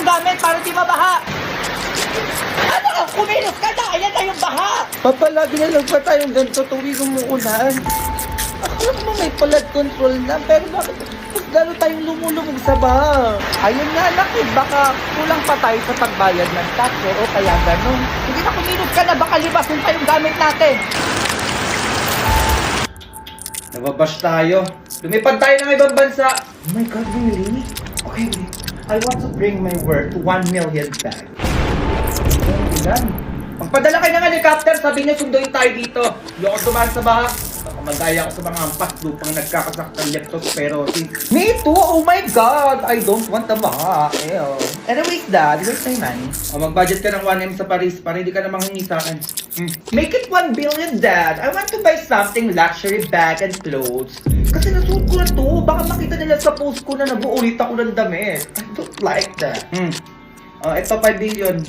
ang gamit para di mabaha. Ano ka? Kumilos ka na! Ayan na yung baha! Papalagi na lang pa tayong ganito tuwing umuulan. Akala mo may flood control na, pero bakit mas lalo tayong lumulubog sa baha? Ayun nga lang eh, baka kulang pa tayo sa pagbayad ng tax o kaya ganun. Hindi na kumilos ka na, baka libasin pa yung gamit natin. Nababash tayo. Lumipad tayo ng ibang bansa. Oh my God, really? Okay, wait. I want to bring my work to 1 million back. Ilan? Magpadala kayo ng helicopter, sabi niya sunduin tayo dito. Hindi ako dumaan sa baha. Baka madaya ako sa mga ampas lupang nagkakasaktan leptospirosis. Me too! Oh my God! I don't want the baha. Ew. Anyways, Dad, where's my money? O, mag-budget ka ng 1M sa Paris para hindi ka na manghingi sa akin. Make it 1 billion, Dad. I want to buy something luxury bag and clothes. Kasi nasuot ko na to. Baka makita nila sa post ko na nag-uulit ako ng damit. I don't like that. Ito 5 billion.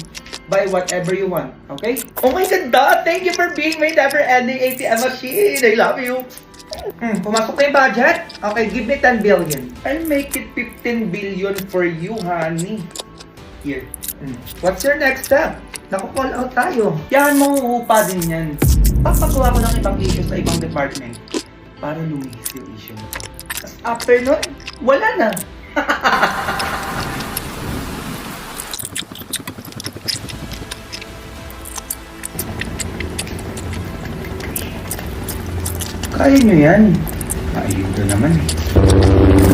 Buy whatever you want, okay? Oh my God, Dad! Thank you for being my never-ending ATM machine! I love you! Pumasok na yung budget? Okay, give me 10 billion. I'll make it 15 billion for you, honey. Here. What's your next step? Naku-call out tayo. Yan, mauupa din yan. Papagawa ko ng ibang issue sa ibang department para lumihis yung issue nito. Tapos after nun, wala na. Kaya nyo yan. Ayuda naman eh.